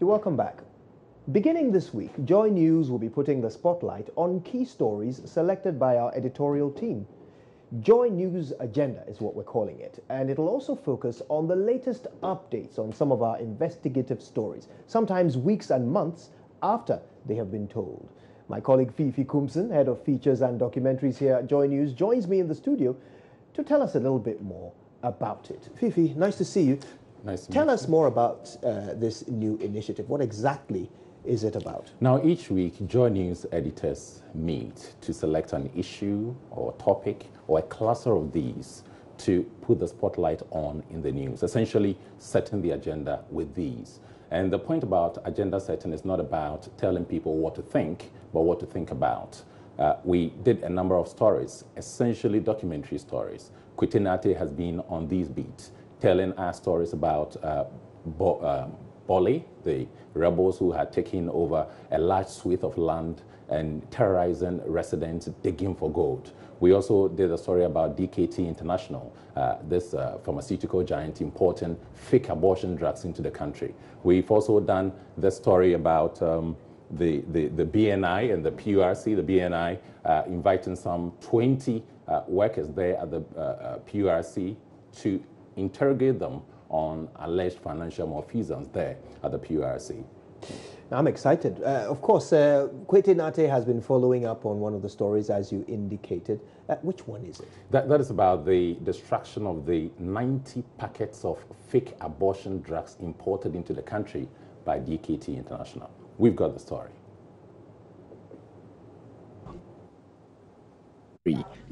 Welcome back. Beginning this week, Joy News will be putting the spotlight on key stories selected by our editorial team. Joy News Agenda is what we're calling it, and it'll also focus on the latest updates on some of our investigative stories, sometimes weeks and months after they have been told. My colleague Fifi Kumson, head of features and documentaries here at Joy News, joins me in the studio to tell us a little bit more about it. Fifi, nice to see you. Nice to Tell us more about this new initiative. What exactly is it about? Now, each week, Joy News editors meet to select an issue or topic or a cluster of these to put the spotlight on in the news, essentially setting the agenda with these. And the point about agenda setting is not about telling people what to think, but what to think about. We did a number of stories, essentially documentary stories. Kwitinate has been on these beats, telling us stories about Bole, the rebels who had taken over a large swath of land and terrorizing residents digging for gold. We also did a story about DKT International, this pharmaceutical giant importing fake abortion drugs into the country. We've also done the story about the BNI and the PURC, the BNI inviting some 20 workers there at the PURC to interrogate them on alleged financial malfeasance there at the PURC. I'm excited. Of course, Kwitinate has been following up on one of the stories, as you indicated. Which one is it? That is about the destruction of the 90 packets of fake abortion drugs imported into the country by DKT International. We've got the story.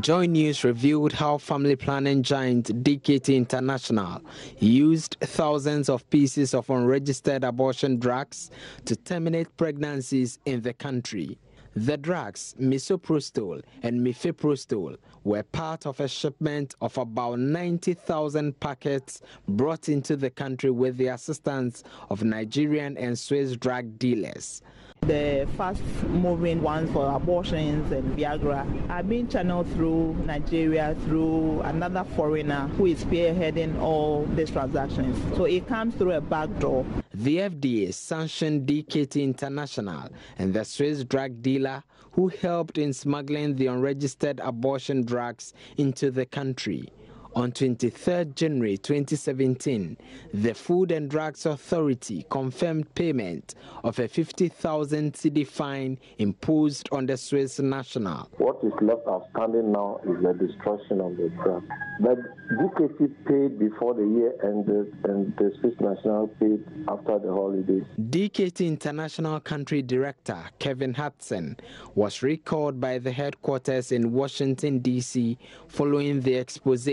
Joy News revealed how family planning giant DKT International used thousands of pieces of unregistered abortion drugs to terminate pregnancies in the country. The drugs, misoprostol and mifeprostol, were part of a shipment of about 90,000 packets brought into the country with the assistance of Nigerian and Swiss drug dealers. The fast-moving ones for abortions and Viagra are being channeled through Nigeria through another foreigner who is spearheading all these transactions. So it comes through a back door. The FDA sanctioned DKT International and the Swiss drug dealer who helped in smuggling the unregistered abortion drugs into the country. On 23 January 2017, the Food and Drugs Authority confirmed payment of a 50,000 cedi fine imposed on the Swiss national. What is left outstanding now is the destruction of the drug. But DKT paid before the year ended and the Swiss national paid after the holidays. DKT International Country Director Kevin Hudson was recalled by the headquarters in Washington, D.C. following the expose.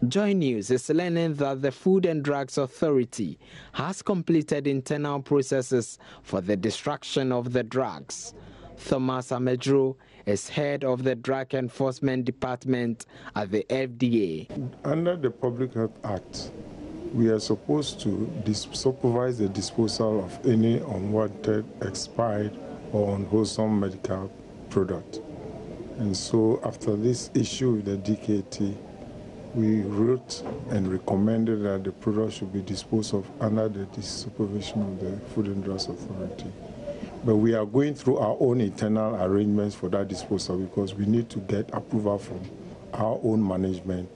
Joy News is learning that the Food and Drugs Authority has completed internal processes for the destruction of the drugs. Thomas Amedro is head of the Drug Enforcement Department at the FDA. Under the Public Health Act, we are supposed to supervise the disposal of any unwanted, expired, or unwholesome medical product. And so after this issue with the DKT, we wrote and recommended that the product should be disposed of under the supervision of the Food and Drugs Authority. But we are going through our own internal arrangements for that disposal because we need to get approval from our own management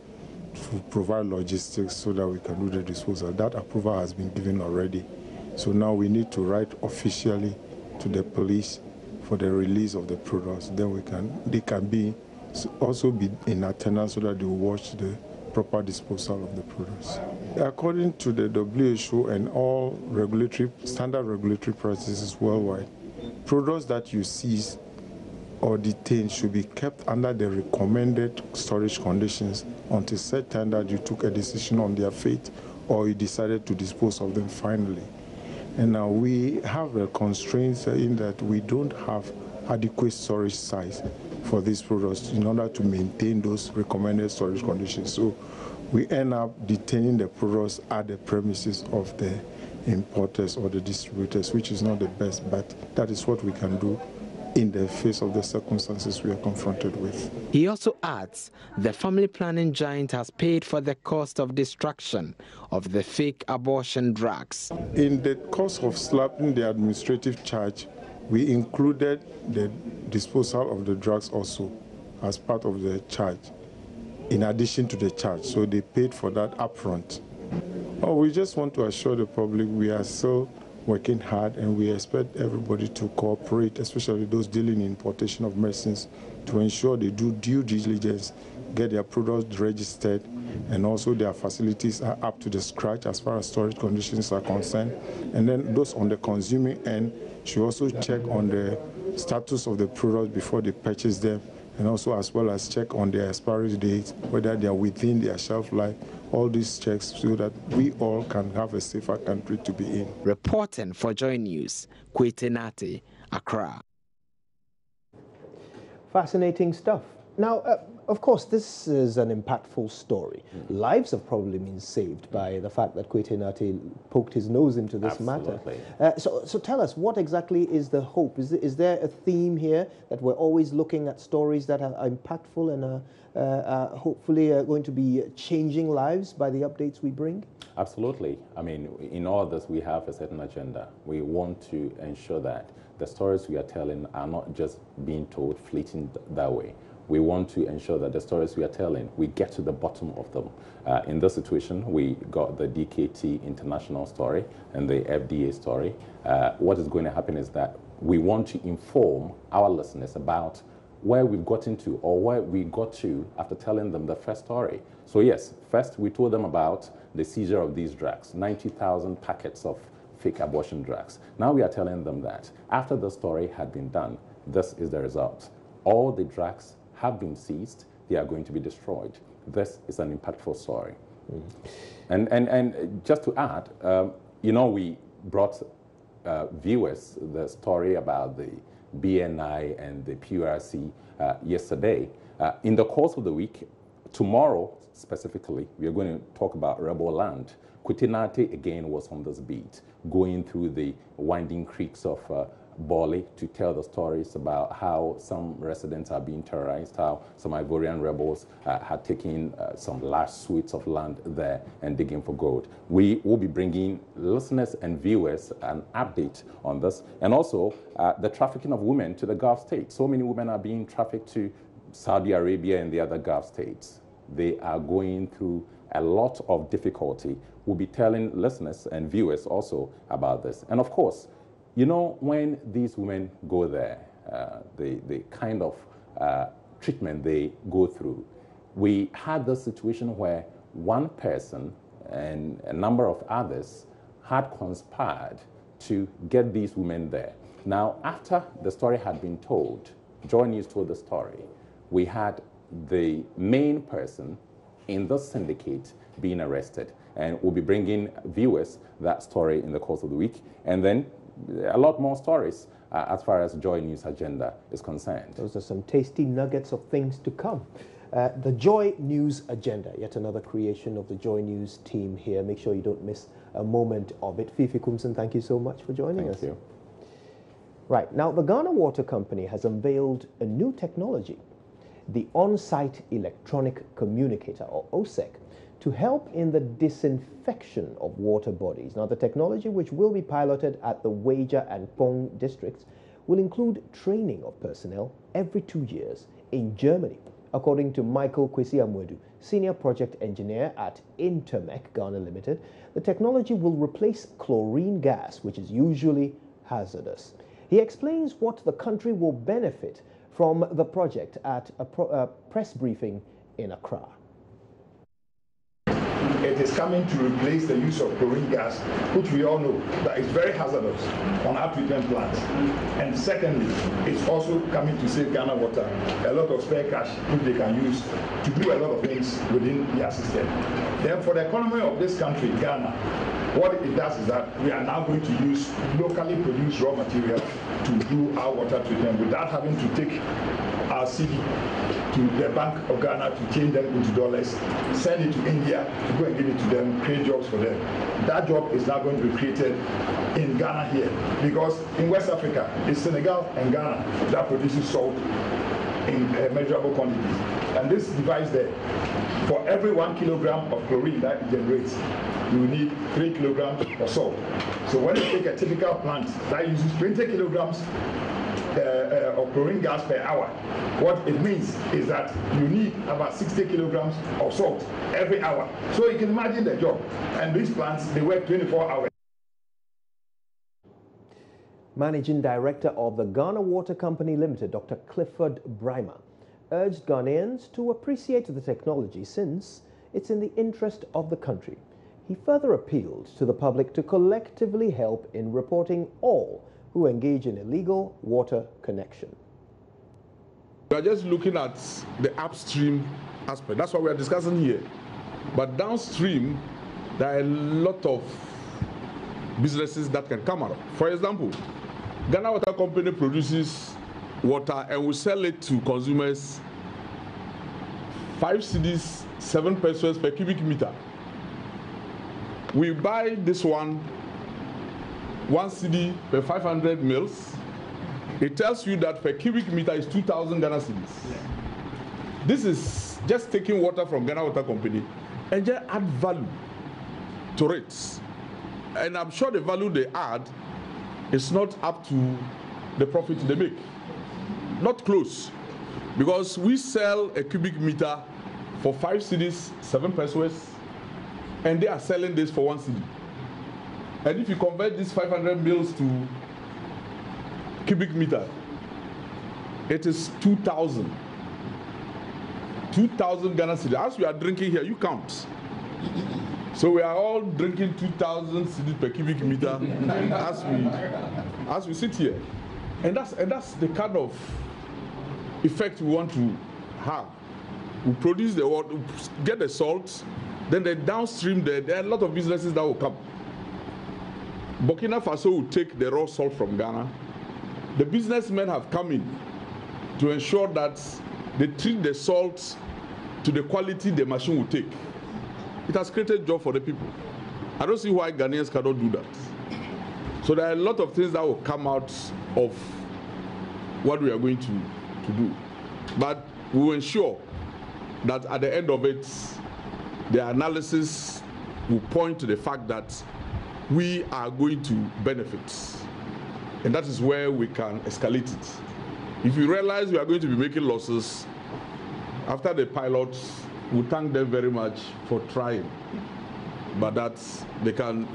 to provide logistics so that we can do the disposal. That approval has been given already. So now we need to write officially to the police for the release of the products. Then they can also be in attendance so that they will watch the proper disposal of the products. According to the WHO and all standard regulatory practices worldwide, products that you seize or detain should be kept under the recommended storage conditions until such time that you took a decision on their fate or you decided to dispose of them finally. And now we have a constraint in that we don't have adequate storage size for these products in order to maintain those recommended storage conditions. So we end up detaining the products at the premises of the importers or the distributors, which is not the best, but that is what we can do in the face of the circumstances we are confronted with. He also adds the family planning giant has paid for the cost of destruction of the fake abortion drugs. In the course of slapping the administrative charge, we included the disposal of the drugs also as part of the charge, in addition to the charge. So they paid for that upfront. Oh, we just want to assure the public we are still working hard, and we expect everybody to cooperate, especially those dealing in importation of medicines, to ensure they do due diligence, get their products registered, and also their facilities are up to the scratch as far as storage conditions are concerned. And then those on the consuming end should also check on the status of the products before they purchase them, and also as well as check on their expiry dates, whether they are within their shelf life. All these checks so that we all can have a safer country to be in. Reporting for Joy News, Kwete Nate, Accra. Fascinating stuff. Now, of course, this is an impactful story. Lives have probably been saved by the fact that Kwete Nate poked his nose into this Absolutely. matter. So tell us, what exactly is the hope? Is there a theme here that we're always looking at stories that are impactful and hopefully going to be changing lives by the updates we bring? Absolutely. I mean, in all this, we have a certain agenda. We want to ensure that the stories we are telling are not just being told fleeting that way. We want to ensure that the stories we are telling, we get to the bottom of them. In this situation, we got the DKT international story and the FDA story. What is going to happen is that we want to inform our listeners about where we've gotten to, or where we got to after telling them the first story. So yes, first we told them about the seizure of these drugs, 90,000 packets of fake abortion drugs. Now we are telling them that after the story had been done, this is the result. All the drugs have been seized, they are going to be destroyed. This is an impactful story. And just to add, we brought viewers the story about the BNI and the PURC yesterday. In the course of the week, tomorrow specifically, we are going to talk about Rebel Land. Kwete Nate again was on this beat, going through the winding creeks of Bali to tell the stories about how some residents are being terrorized, how some Ivorian rebels had taken some large suites of land there and digging for gold. We will be bringing listeners and viewers an update on this, and also the trafficking of women to the Gulf states. So many women are being trafficked to Saudi Arabia and the other Gulf states. They are going through a lot of difficulty. We'll be telling listeners and viewers also about this. And of course, when these women go there, the kind of treatment they go through. We had this situation where one person and a number of others had conspired to get these women there. Now, after the story had been told, Joy News told the story, we had the main person in the syndicate being arrested. And we'll be bringing viewers that story in the course of the week. And then a lot more stories as far as Joy News agenda is concerned. Those are some tasty nuggets of things to come. The Joy News agenda, yet another creation of the Joy News team here. Make sure you don't miss a moment of it. Fifi Kumson, thank you so much for joining us. Thank you. Right, now the Ghana Water Company has unveiled a new technology, the On-Site Electronic Communicator, or OSEC, to help in the disinfection of water bodies. Now, the technology, which will be piloted at the Waja and Pong districts, will include training of personnel every 2 years in Germany, according to Michael Kwesi-Amwedu, Senior Project Engineer at Intermec Ghana Limited. The technology will replace chlorine gas, which is usually hazardous. He explains what the country will benefit from the project at a press briefing in Accra. It is coming to replace the use of chlorine gas, which we all know that is very hazardous on our treatment plants. And secondly, it's also coming to save Ghana Water a lot of spare cash, which they can use to do a lot of things within their system. Then for the economy of this country, Ghana, what it does is that we are now going to use locally produced raw material to do our water treatment without having to take our city to the Bank of Ghana to change them into dollars, send it to India to go and give it to them, create jobs for them. That job is now going to be created in Ghana here, because in West Africa, it's Senegal and Ghana that produces salt in measurable quantities. And this device there, for every 1 kilogram of chlorine that it generates, you need 3 kilograms of salt. So when you take a typical plant that uses 20 kilograms of chlorine gas per hour, what it means is that you need about 60 kilograms of salt every hour. So you can imagine the job. And these plants, they work 24 hours. Managing Director of the Ghana Water Company Limited, Dr. Clifford Brymer, urged Ghanaians to appreciate the technology since it's in the interest of the country. He further appealed to the public to collectively help in reporting all who engage in illegal water connection. We are just looking at the upstream aspect. That's what we are discussing here. But downstream, there are a lot of businesses that can come out. For example, Ghana Water Company produces water and we sell it to consumers 5 cedis, 7 pesos per cubic meter. We buy this one 1 cedi per 500 mils. It tells you that per cubic meter is 2,000 Ghana cedis. This is just taking water from Ghana Water Company and just add value to it. And I'm sure the value they add is not up to the profit they make. Not close. Because we sell a cubic meter for 5 cedis, 7 pesos, and they are selling this for 1 cedi. And if you convert these 500 mils to cubic meter, it is 2,000. 2,000 Ghana cedis. As we are drinking here, you count. So we are all drinking 2,000 cedis per cubic meter as we sit here. And that's the kind of effect we want to have. We produce the water, get the salt, then the downstream there are a lot of businesses that will come. Burkina Faso will take the raw salt from Ghana. The businessmen have come in to ensure that they treat the salt to the quality the machine will take. It has created job for the people. I don't see why Ghanaians cannot do that. So there are a lot of things that will come out of what we are going to do. But we will ensure that at the end of it, the analysis will point to the fact that we are going to benefit. And that is where we can escalate it. If you realize we are going to be making losses, after the pilot, we thank them very much for trying. But that they can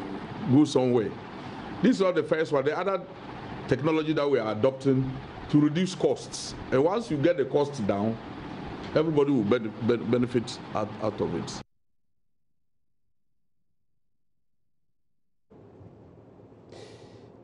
go somewhere. This is not the first one. The other technology that we are adopting to reduce costs. And once you get the costs down, everybody will benefit out of it.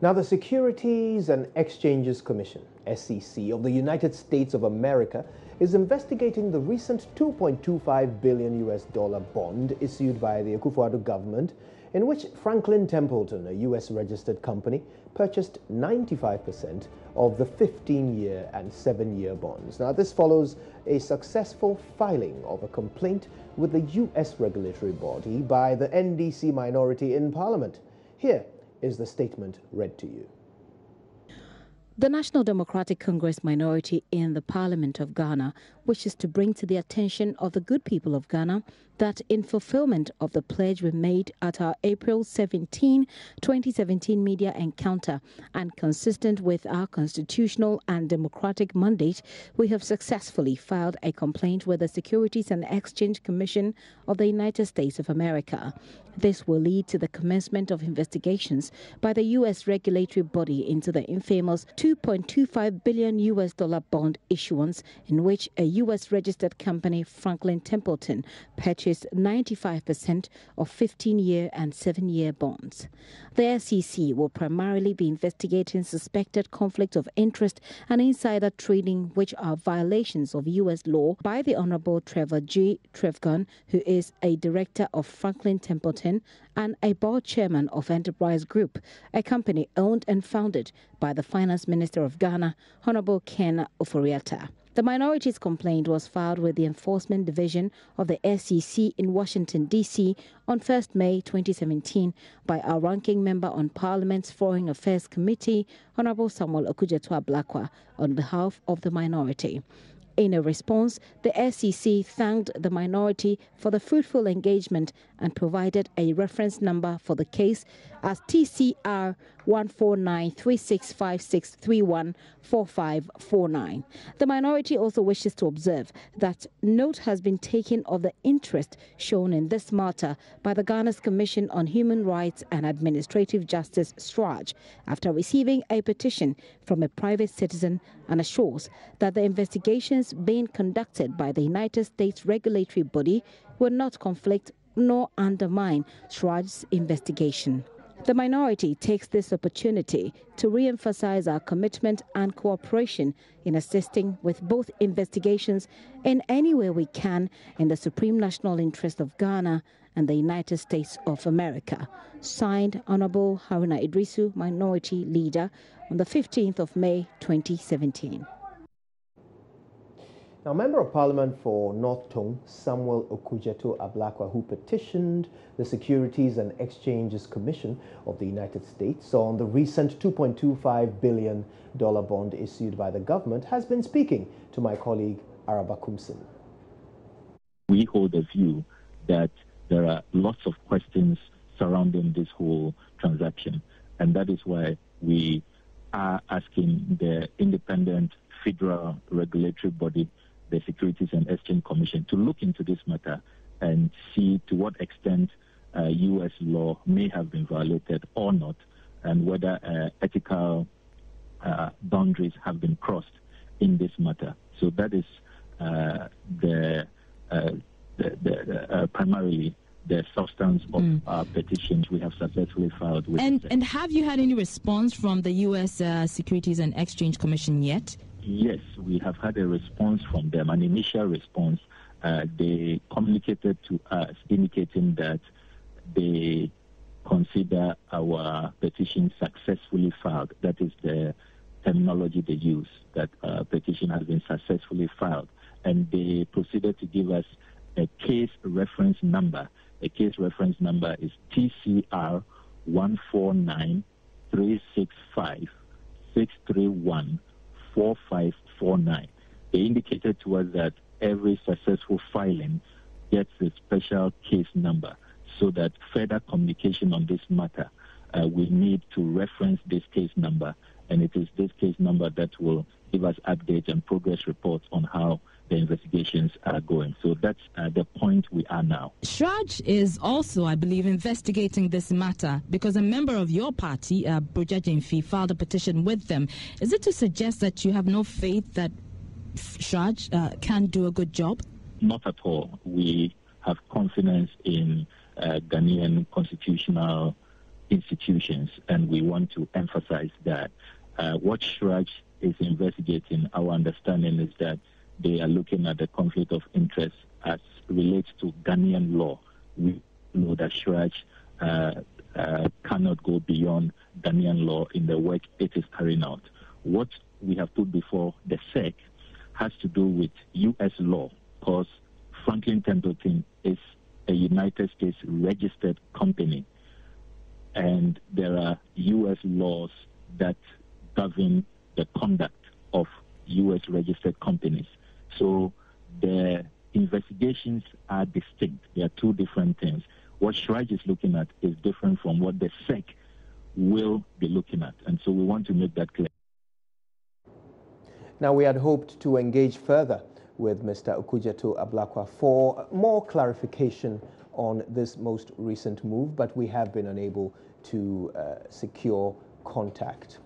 Now, the Securities and Exchanges Commission, SEC, of the United States of America is investigating the recent $2.25 billion bond issued by the Akufo-Addo government, in which Franklin Templeton, a U.S.-registered company, purchased 95% of the 15-year and 7-year bonds. Now, this follows a successful filing of a complaint with the U.S. regulatory body by the NDC minority in Parliament. Here is the statement read to you. The National Democratic Congress minority in the Parliament of Ghana wishes to bring to the attention of the good people of Ghana that in fulfillment of the pledge we made at our April 17, 2017 media encounter and consistent with our constitutional and democratic mandate, we have successfully filed a complaint with the Securities and Exchange Commission of the United States of America. This will lead to the commencement of investigations by the U.S. regulatory body into the infamous $2.25 billion bond issuance in which a U.S. registered company, Franklin Templeton, purchased 95% of 15-year and 7-year bonds. The SEC will primarily be investigating suspected conflicts of interest and insider trading, which are violations of U.S. law by the Honorable Trevor G. Trevgun, who is a director of Franklin Templeton and a board chairman of Enterprise Group, a company owned and founded by the Finance Minister of Ghana, Honorable Ken Ofori-Atta. The minority's complaint was filed with the Enforcement Division of the SEC in Washington, D.C. on 1st May 2017 by our ranking member on Parliament's Foreign Affairs Committee, Honorable Samuel Okudzeto-Ablakwa, on behalf of the minority. In a response, the SEC thanked the minority for the fruitful engagement and provided a reference number for the case as TCR 1493656314549. The minority also wishes to observe that note has been taken of the interest shown in this matter by the Ghana's Commission on Human Rights and Administrative Justice, SRAJ, after receiving a petition from a private citizen, and assures that the investigations being conducted by the United States regulatory body will not conflict nor undermine SRAJ's investigation. The minority takes this opportunity to re-emphasize our commitment and cooperation in assisting with both investigations in any way we can in the supreme national interest of Ghana and the United States of America. Signed, Honorable Haruna Idrisu, Minority Leader, on the 15th of May 2017. Now, Member of Parliament for North Tongue, Samuel Okudzeto-Ablakwa, who petitioned the Securities and Exchanges Commission of the United States on the recent $2.25 billion bond issued by the government, has been speaking to my colleague Araba Kumsin. We hold a view that there are lots of questions surrounding this whole transaction, and that is why we are asking the independent federal regulatory body, the Securities and Exchange Commission, to look into this matter and see to what extent U.S. law may have been violated or not, and whether ethical boundaries have been crossed in this matter. So that is primarily the substance of our petitions we have successfully filed with. And have you had any response from the U.S. Securities and Exchange Commission yet? Yes, we have had a response from them, an initial response. They communicated to us indicating that they consider our petition successfully filed. That is the terminology they use, that petition has been successfully filed. And they proceeded to give us a case reference number. The case reference number is TCR 1493656314549. They indicated to us that every successful filing gets a special case number, so that further communication on this matter, we need to reference this case number, and it is this case number that will give us updates and progress reports on how the investigations are going. So that's the point we are now. SRAJ is also, I believe, investigating this matter because a member of your party, Broja Jemfi, filed a petition with them. Is it to suggest that you have no faith that SRAJ can do a good job? Not at all. We have confidence in Ghanaian constitutional institutions, and we want to emphasize that. What SRAJ is investigating, our understanding is that they are looking at the conflict of interest as relates to Ghanaian law. We know that SRAJ cannot go beyond Ghanaian law in the work it is carrying out. What we have put before the SEC has to do with U.S. law, because Franklin Templeton is a United States registered company, and there are U.S. laws that govern the conduct of U.S. registered companies. So the investigations are distinct. They are two different things. What SRAJ is looking at is different from what the SEC will be looking at. And so we want to make that clear. Now, we had hoped to engage further with Mr. Okudzeto-Ablakwa for more clarification on this most recent move, but we have been unable to secure contact.